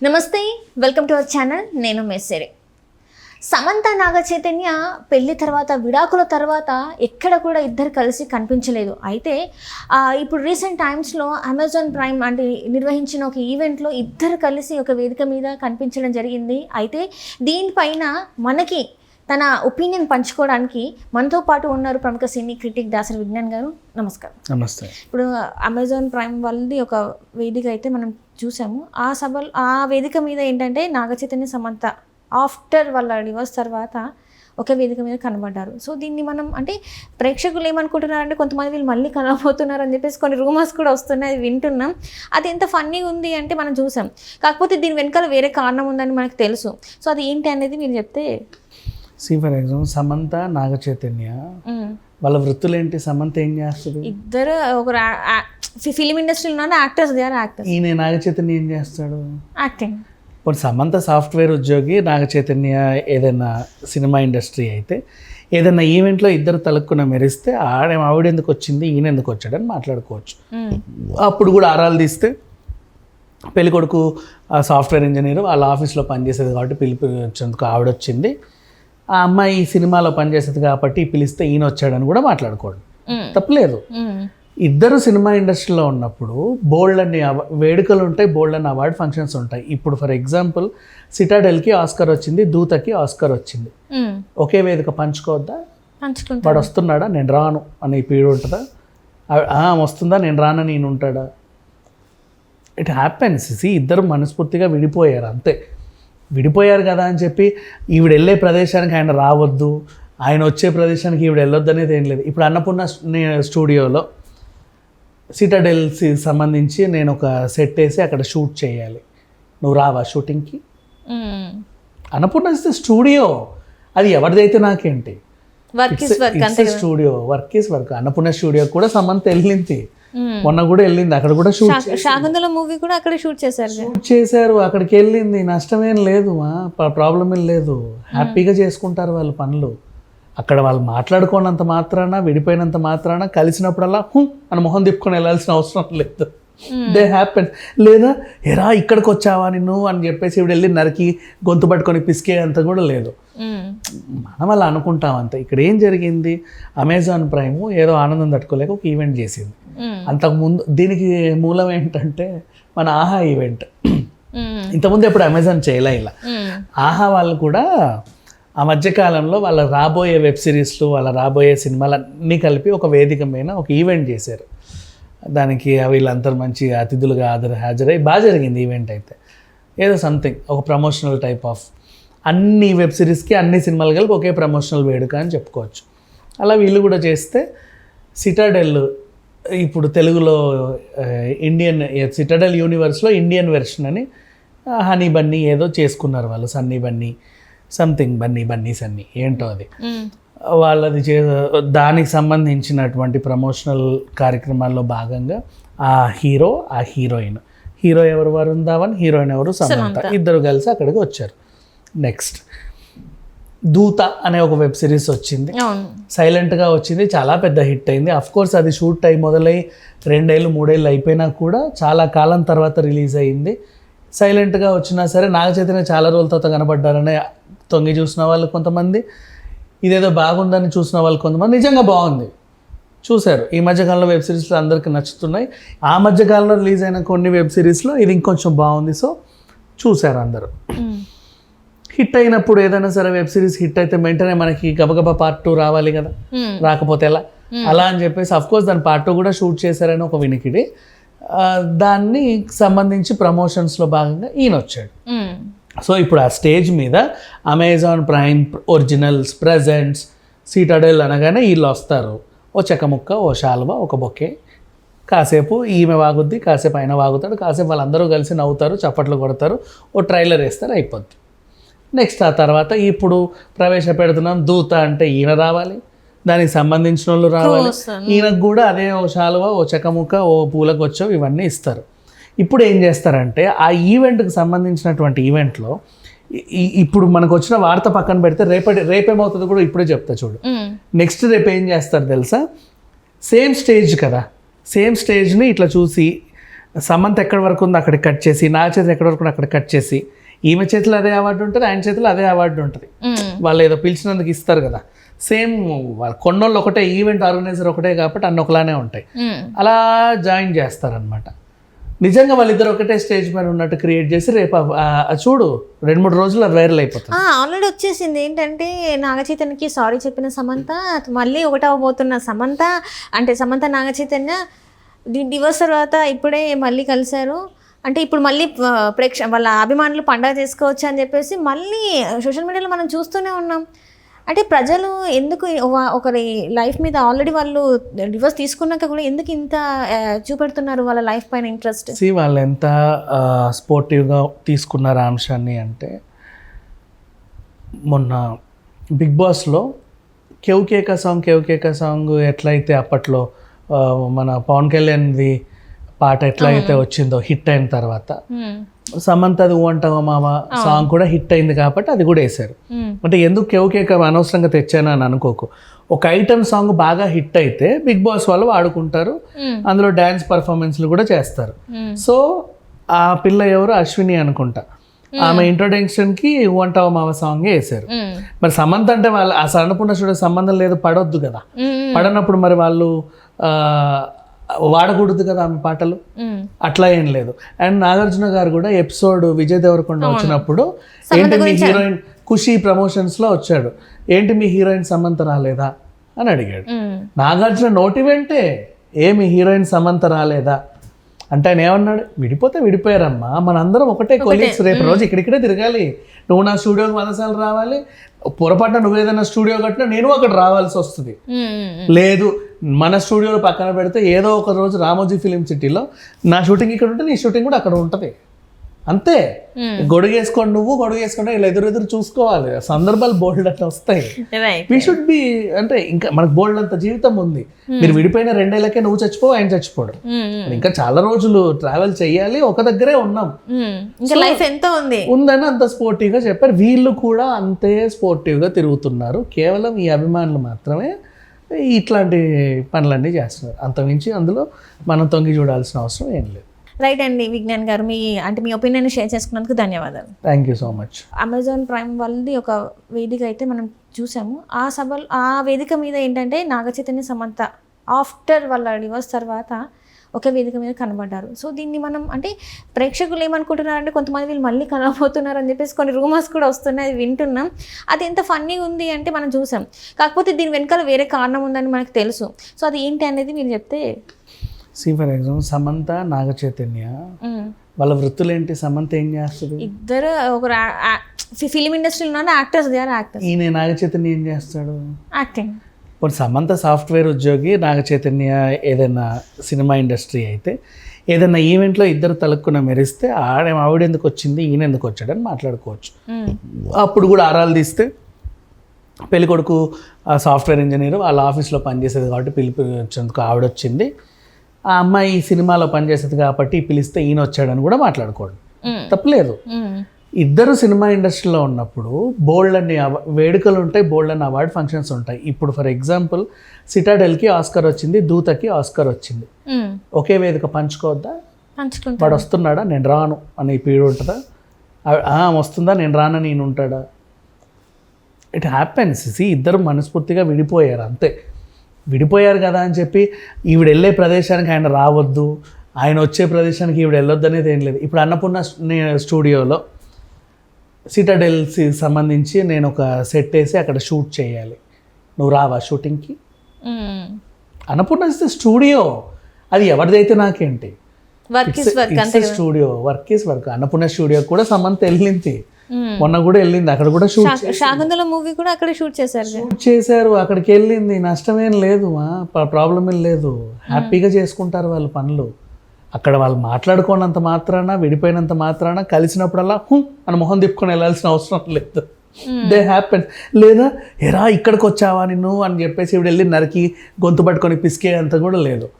నమస్తే, welcome to our channel. నేను మెస్సేరే. సమంత నాగ చైతన్య పెళ్లి తర్వాత, విడాకుల తర్వాత ఎక్కడ కూడా ఇద్దరు కలిసి కనిపించలేదు. అయితే ఇప్పుడు రీసెంట్ టైమ్స్లో అమెజాన్ ప్రైమ్ అంటే నిర్వహించిన ఒక ఈవెంట్లో ఇద్దరు కలిసి ఒక వేదిక మీద కనిపించడం జరిగింది. అయితే దీనిపైన మనకి తన ఒపీనియన్ పంచుకోవడానికి మనతో పాటు ఉన్నారు ప్రముఖ సినీ క్రిటిక్ దాసరి విజ్ఞాన్ గారు. నమస్కారం. నమస్తే. ఇప్పుడు అమెజాన్ ప్రైమ్ వాళ్ళది ఒక వేదిక అయితే మనం చూసాము. ఆ వేదిక మీద ఏంటంటే నాగ చైతన్య సమంత ఆఫ్టర్ వాళ్ళ డివోర్స్ తర్వాత ఒక వేదిక మీద కనబడ్డారు. సో దీన్ని మనం అంటే ప్రేక్షకులు ఏమనుకుంటున్నారంటే కొంతమంది వీళ్ళు మళ్ళీ కనబోతున్నారు అని చెప్పేసి కొన్ని రూమర్స్ కూడా వస్తున్నాయి, వింటున్నాం. అది ఎంత ఫన్నీగా ఉంది అంటే మనం చూసాం. కాకపోతే దీని వెనకాల వేరే కారణం ఉందని మనకు తెలుసు. సో అది ఏంటి అనేది మీరు చెప్తే. ఫర్ ఎగ్జాంపుల్ సమంత నాగ చైతన్య వాళ్ళ వృత్తులు ఏంటి? సమంత ఏం చేస్తుంది? ఇద్దరు ఒక ఫిలిం ఇండస్ట్రీలో యాక్టర్స్. They are actors. ఈయన నాగ చైతన్య ఏం చేస్తాడు? యాక్టింగ్. ఇప్పుడు సమంత సాఫ్ట్వేర్ ఉద్యోగి, నాగ చైతన్య ఏదైనా సినిమా ఇండస్ట్రీ అయితే ఏదైనా ఈవెంట్లో ఇద్దరు తలక్కున మెరిస్తే ఆవిడ ఎందుకు వచ్చింది, ఈయన ఎందుకు వచ్చాడని మాట్లాడుకోవచ్చు. అప్పుడు కూడా ఆరాలు తీస్తే పెళ్ళికొడుకు సాఫ్ట్వేర్ ఇంజనీర్ వాళ్ళ ఆఫీస్లో పనిచేసేది కాబట్టి పిలిపించేందుకు ఆవిడ వచ్చింది, ఆ అమ్మాయి సినిమాలో పనిచేసేది కాబట్టి పిలిస్తే ఈయన వచ్చాడని కూడా మాట్లాడుకోండి, తప్పలేదు. ఇద్దరు సినిమా ఇండస్ట్రీలో ఉన్నప్పుడు బోల్డ్ అన్ని వేడుకలు ఉంటాయి, బోల్డ్ అన్ని అవార్డ్ ఫంక్షన్స్ ఉంటాయి. ఇప్పుడు ఫర్ ఎగ్జాంపుల్ సిటాడెల్కి ఆస్కర్ వచ్చింది, దూతకి ఆస్కర్ వచ్చింది. ఒకే వేదిక పంచుకోవద్దా? వాడు వస్తున్నాడా, నేను రాను అని పీడు ఉంటుందా? వస్తుందా, నేను రానని ఈయన ఉంటాడా? It happens. ఇద్దరు మనస్ఫూర్తిగా విడిపోయారు, అంతే. విడిపోయారు కదా అని చెప్పి ఈవిడ వెళ్ళే ప్రదేశానికి ఆయన రావద్దు, ఆయన వచ్చే ప్రదేశానికి ఈవిడ వెళ్ళొద్దు అనేది ఏం లేదు. ఇప్పుడు అన్నపూర్ణ స్టూడియోలో సిటాడెల్కి సంబంధించి నేను ఒక సెట్ వేసి అక్కడ షూట్ చేయాలి, నువ్వు రావా షూటింగ్కి? అన్నపూర్ణ ఇస్తే స్టూడియో, అది ఎవరిదైతే నాకేంటి, studio work is work. Annapurna studio కూడా సమంత వెళ్ళింది, మొన్న కూడా వెళ్ళింది, అక్కడ కూడా శాకుంతల మూవీ కూడా అక్కడ షూట్ చేశారు. అక్కడికి వెళ్ళింది, నష్టమేం లేదు, ప్రాబ్లం ఏం లేదు, హ్యాపీగా చేసుకుంటారు వాళ్ళు పనులు. అక్కడ వాళ్ళు మాట్లాడుకోనంత మాత్రాన, విడిపోయినంత మాత్రాన కలిసినప్పుడల్లా అని మొహం తిప్పుకొని వెళ్ళాల్సిన అవసరం లేదు. They happen. లేదా ఎరా ఇక్కడికి వచ్చావా నిన్ను అని చెప్పేసి ఇప్పుడు వెళ్ళి నరికి గొంతు పట్టుకొని పిసికే అంత కూడా లేదు. మనం అలా అనుకుంటాం అంతే. ఇక్కడ ఏం జరిగింది, అమెజాన్ ప్రైమ్ ఏదో ఆనందం తట్టుకోలేక ఒక ఈవెంట్ చేసింది. అంతకుముందు దీనికి మూలం ఏంటంటే మన ఆహా ఈవెంట్. ఇంతకుముందు ఎప్పుడు అమెజాన్ చేయలే ఇలా. ఆహా వాళ్ళు కూడా ఆ మధ్యకాలంలో వాళ్ళ రాబోయే వెబ్ సిరీస్లు, వాళ్ళ రాబోయే సినిమాలన్నీ కలిపి ఒక వేదిక మీద ఒక ఈవెంట్ చేశారు. దానికి వీళ్ళందరూ మంచి అతిథులుగా హాజరై బాగా జరిగింది ఈవెంట్. అయితే ఏదో సంథింగ్ ఒక ప్రమోషనల్ టైప్ ఆఫ్ అన్ని వెబ్ సిరీస్కి అన్ని సినిమాలు కలిపి ఒకే ప్రమోషనల్ వేడుక అని చెప్పుకోవచ్చు. అలా వీళ్ళు కూడా చేస్తే సిటాడెల్ ఇప్పుడు తెలుగులో ఇండియన్ సిటాడెల్ యూనివర్స్లో ఇండియన్ వెర్షన్ అని హనీ బన్నీ ఏదో చేసుకున్నారు వాళ్ళు, సన్నీ బన్నీ సంథింగ్ బన్నీ సన్నీ ఏంటో అది వాళ్ళది దానికి సంబంధించినటువంటి ప్రమోషనల్ కార్యక్రమాల్లో భాగంగా ఆ హీరో, ఆ హీరో ఎవరు వరుణ్ ధావన్, హీరోయిన్ ఎవరు సమంత, ఇద్దరు కలిసి అక్కడికి వచ్చారు. నెక్స్ట్ దూత అనే ఒక వెబ్ సిరీస్ వచ్చింది, సైలెంట్గా వచ్చింది, చాలా పెద్ద హిట్ అయింది. అఫ్కోర్స్ అది షూట్ టైం మొదలై 2 ఏళ్ళు 3 ఏళ్ళు అయిపోయినా కూడా చాలా కాలం తర్వాత రిలీజ్ అయ్యింది. సైలెంట్గా వచ్చినా సరే నాగ చైతన్య చాలా రోజుల తర్వాత కనబడ్డారని తొంగి చూసిన వాళ్ళు కొంతమంది, ఇదేదో బాగుందని చూసిన వాళ్ళు కొంతమంది, నిజంగా బాగుంది చూశారు. ఈ మధ్యకాలంలో వెబ్ సిరీస్లో అందరికీ నచ్చుతున్నాయి. ఆ మధ్యకాలంలో రిలీజ్ అయిన కొన్ని వెబ్ సిరీస్లో ఇది ఇంకొంచెం బాగుంది, సో చూశారు అందరూ. హిట్ అయినప్పుడు ఏదైనా సరే వెబ్ సిరీస్ హిట్ అయితే వెంటనే మనకి గబగబా పార్ట్ 2 రావాలి కదా, రాకపోతే ఎలా? అలా అని చెప్పేసి అఫ్కోర్స్ దాని పార్ట్ 2 కూడా షూట్ చేశారని ఒక వినికిడి. దాన్ని సంబంధించి ప్రమోషన్స్లో భాగంగా ఈయన వచ్చాడు. సో ఇప్పుడు ఆ స్టేజ్ మీద Amazon prime originals presents Citadel అనగానే వీళ్ళు వస్తారు. ఓ చెక్కముక్క, ఓ శాలువా, ఒక బొకే, కాసేపు ఈమె వాగుద్ది, కాసేపు ఆయన వాగుతాడు, కాసేపు వాళ్ళందరూ కలిసి నవ్వుతారు, చప్పట్లు కొడతారు, ఓ ట్రైలర్ వేస్తారు, అయిపోద్ది. నెక్స్ట్ ఆ తర్వాత ఇప్పుడు ప్రవేశపెడుతున్నాం దూత అంటే ఈయన రావాలి, దానికి సంబంధించిన వాళ్ళు రావాలి, ఈయనకు కూడా అదే ఓ శాలువా, ఓ చెక్కముక్క, ఓ పూలకొచ్చో ఇవన్నీ ఇస్తారు. ఇప్పుడు ఏం చేస్తారంటే ఆ ఈవెంట్కి సంబంధించినటువంటి ఈవెంట్లో ఇప్పుడు మనకు వచ్చిన వార్త పక్కన పెడితే రేపేమవుతుందో కూడా ఇప్పుడే చెప్తా చూడు. నెక్స్ట్ రేపు ఏం చేస్తారు తెలుసా, సేమ్ స్టేజ్ కదా, సేమ్ స్టేజ్ని ఇట్లా చూసి సమంత ఎక్కడి వరకు ఉందో అక్కడ కట్ చేసి, నా చేతులు ఎక్కడి వరకు ఉందో అక్కడ కట్ చేసి, ఈమె చేతిలో అదే అవార్డు ఉంటుంది, ఆయన చేతిలో అదే అవార్డు ఉంటుంది. వాళ్ళు ఏదో పిలిచినందుకు ఇస్తారు కదా, సేమ్ వాళ్ళు కొన్నోళ్ళు ఒకటే, ఈవెంట్ ఆర్గనైజర్ ఒకటే కాబట్టి అన్ని ఒకలానే ఉంటాయి. అలా జాయిన్ చేస్తారనమాట. నిజంగా వాళ్ళిద్దరు ఒకటే స్టేజ్ మీద ఉన్నట్టు క్రియేట్ చేసి రేపు చూడు 2-3 రోజులు అది వైరల్ అయిపోతుంది. ఆల్రెడీ వచ్చేసింది. ఏంటంటే నాగచైతన్యకి సారీ చెప్పిన సమంత మళ్ళీ ఒకటవబోతున్న సమంత, అంటే సమంత నాగచైతన్య డివోర్స్ తర్వాత ఇప్పుడే మళ్ళీ కలిశారు. అంటే ఇప్పుడు మళ్ళీ వాళ్ళ అభిమానులు పండగ చేసుకోవచ్చు అని చెప్పేసి మళ్ళీ సోషల్ మీడియాలో మనం చూస్తూనే ఉన్నాం. అంటే ప్రజలు ఎందుకు ఒకరి లైఫ్ మీద ఆల్రెడీ వాళ్ళు డివోర్స్ తీసుకున్నాక కూడా ఎందుకు ఇంత చూపెడుతున్నారు వాళ్ళ లైఫ్ పైన ఇంట్రెస్ట్? వాళ్ళు ఎంత స్పోర్టివ్గా తీసుకున్నారు ఆ అంశాన్ని అంటే, మొన్న బిగ్ బాస్లో కేవ్కేక సాంగ్ ఎట్లయితే అప్పట్లో మన పవన్ కళ్యాణ్ది పాట ఎట్లయితే వచ్చిందో హిట్ అయిన తర్వాత, సమంతది అంటావా మామ సాంగ్ కూడా హిట్ అయింది కాబట్టి అది కూడా వేశారు. అంటే ఎందుకు కేవ్కేక అనవసరంగా తెచ్చాను అని అనుకోకు. ఒక ఐటమ్ సాంగ్ బాగా హిట్ అయితే బిగ్ బాస్ వాళ్ళు వాడుకుంటారు, అందులో డ్యాన్స్ పర్ఫార్మెన్స్లు కూడా చేస్తారు. సో ఆ పిల్ల ఎవరు, అశ్విని అనుకుంటా, ఆమె ఇంట్రొడక్షన్కి అంటావా మామ సాంగే వేశారు. మరి సమంత అంటే వాళ్ళు ఆ అన్నపూర్ణ స్టూడియో సంబంధం లేదు, పడొద్దు కదా. పడనప్పుడు మరి వాళ్ళు వాడకూడదు కదా ఆమె పాటలు, అట్లా ఏం లేదు. అండ్ నాగార్జున గారు కూడా ఎపిసోడ్ విజయ్ దేవరకొండ వచ్చినప్పుడు ఏంటి మీ హీరోయిన్ ఖుషి ప్రమోషన్స్లో వచ్చాడు, ఏంటి మీ హీరోయిన్ సమంత రాలేదా అని అడిగాడు. నాగార్జున నోటి వెంటే మీ హీరోయిన్ సమంత రాలేదా అంటే ఆయన ఏమన్నాడు, విడిపోతే విడిపోయారమ్మా, మనందరం ఒకటే కొలీగ్స్, రేపు రోజు ఇక్కడిక్కడే తిరగాలి, నువ్వు నా స్టూడియోకి 100 సార్లు రావాలి, పొరపాటున నువ్వు ఏదైనా స్టూడియో కట్టినా నేను అక్కడ రావాల్సి వస్తుంది. లేదు మన స్టూడియోలో పక్కన పెడితే ఏదో ఒక రోజు రామోజీ ఫిలిం సిటీలో నా షూటింగ్ ఇక్కడ ఉంటే నీ షూటింగ్ కూడా అక్కడ ఉంటుంది, అంతే. గొడుగేసుకోండి, నువ్వు గొడుగేసుకోండి, ఇలా ఎదురు చూసుకోవాలి. సందర్భాలు బోల్డ్ అట్లా వస్తాయి. వీ షుడ్ బి, అంటే ఇంకా మనకు బోల్డ్ అంత జీవితం ఉంది. మీరు విడిపోయిన 2 ఏళ్ళకే నువ్వు చచ్చిపో, ఆయన చచ్చిపోడు. ఇంకా చాలా రోజులు ట్రావెల్ చెయ్యాలి, ఒక దగ్గరే ఉన్నాం, లైఫ్ ఎంతో ఉందని అంత స్పోర్టివ్ గా చెప్పారు. వీళ్ళు కూడా అంతే స్పోర్టివ్ గా తిరుగుతున్నారు. కేవలం ఈ అభిమానులు మాత్రమే ఇట్లాంటి పనులన్నీ చేస్తున్నారు. అంతమించి అందులో మనం తొంగి చూడాల్సిన అవసరం ఏం లేదు. రైట్ అండి విజ్ఞాన్ గారు, మీ ఒపీనియన్ షేర్ చేసుకున్నందుకు ధన్యవాదాలు. Thank you so much. Amazon prime వాళ్ళది ఒక వేదిక అయితే మనం చూసాము. ఆ వేదిక మీద ఏంటంటే నాగచైతన్య సమంత ఆఫ్టర్ వాళ్ళ డివోర్స్ తర్వాత ఒక వేదిక మీద కనబడ్డారు. సో దీన్ని మనం అంటే ప్రేక్షకులు ఏమనుకుంటున్నారంటే కొంతమంది వీళ్ళు మళ్ళీ కనబోతున్నారు అని చెప్పేసి కొన్ని రూమర్స్ కూడా వస్తున్నాయి, అది వింటున్నాం. అది ఎంత ఫన్నీగా ఉంది అంటే మనం చూసాం. కాకపోతే దీని వెనకాల వేరే కారణం ఉందని మనకు తెలుసు. సో అది ఏంటి అనేది మీరు చెప్తే. ఫర్ ఎగ్జాంపుల్ సమంత నాగచైతన్య వాళ్ళ వృత్తులు ఏంటి? సమంత ఏం చేస్తుంది? ఇద్దరు ఒకరు ఫిలిం ఇండస్ట్రీలో యాక్టర్స్. ఈయన నాగచైతన్య ఏం చేస్తాడు? యాక్టింగ్. ఇప్పుడు సమంత సాఫ్ట్వేర్ ఉద్యోగి, నాగచైతన్య ఏదైనా సినిమా ఇండస్ట్రీ అయితే ఏదైనా ఈవెంట్లో ఇద్దరు తలుక్కున మెరిస్తే ఆవిడ ఎందుకు వచ్చింది, ఈయన ఎందుకు వచ్చాడని మాట్లాడుకోవచ్చు. అప్పుడు కూడా ఆరాలు తీస్తే పెళ్ళికొడుకు సాఫ్ట్వేర్ ఇంజనీర్ వాళ్ళ ఆఫీస్లో పనిచేసేది కాబట్టి పిలిపించేందుకు ఆవిడ వచ్చింది, ఆ అమ్మాయి ఈ సినిమాలో పనిచేసేది కాబట్టి పిలిస్తే ఈయన వచ్చాడని కూడా మాట్లాడుకోండి, తప్పలేదు. ఇద్దరు సినిమా ఇండస్ట్రీలో ఉన్నప్పుడు బోల్డ్ అన్ని వేడుకలు ఉంటాయి, బోల్డ్ అన్ని అవార్డ్ ఫంక్షన్స్ ఉంటాయి. ఇప్పుడు ఫర్ ఎగ్జాంపుల్ సిటాడెల్కి ఆస్కర్ వచ్చింది, దూతకి ఆస్కర్ వచ్చింది, ఒకే వేదిక పంచుకోవద్దా? వాడు వస్తున్నాడా నేను రాను అని పీడు ఉంటుందా? వస్తుందా నేను రానని ఈయన ఉంటాడా? It happens. ఇద్దరు మనస్ఫూర్తిగా విడిపోయారు, అంతే. విడిపోయారు కదా అని చెప్పి ఈవిడ వెళ్ళే ప్రదేశానికి ఆయన రావద్దు, ఆయన వచ్చే ప్రదేశానికి ఈవిడ వెళ్ళొద్దు అనేది ఏం లేదు. ఇప్పుడు అన్నపూర్ణ స్టూడియోలో సిటాడెల్కి సంబంధించి నేను ఒక సెట్ వేసి అక్కడ షూట్ చేయాలి, నువ్వు రావా షూటింగ్కి? అన్నపూర్ణ స్టూడియో, అది ఎవరిదైతే నాకేంటి, studio work is work. Annapurna studio కూడా సమంత వెళ్ళింది, మొన్న కూడా వెళ్ళింది, అక్కడ కూడా శాకుంతల మూవీ కూడా అక్కడ షూట్ చేశారు. అక్కడికి వెళ్ళింది, నష్టమేం లేదు, ప్రాబ్లం ఏం లేదు, హ్యాపీగా చేసుకుంటారు వాళ్ళు పనులు. అక్కడ వాళ్ళు మాట్లాడుకోనంత మాత్రాన, విడిపోయినంత మాత్రాన, కలిసినప్పుడల్లా అని మొహం తిప్పుకొని వెళ్ళాల్సిన అవసరం లేదు. They happen. లేదా ఎరా ఇక్కడికి వచ్చావా నిన్ను అని చెప్పేసి ఇవిడ వెళ్ళి నరికి గొంతు పట్టుకొని పిసికే అంత కూడా లేదు.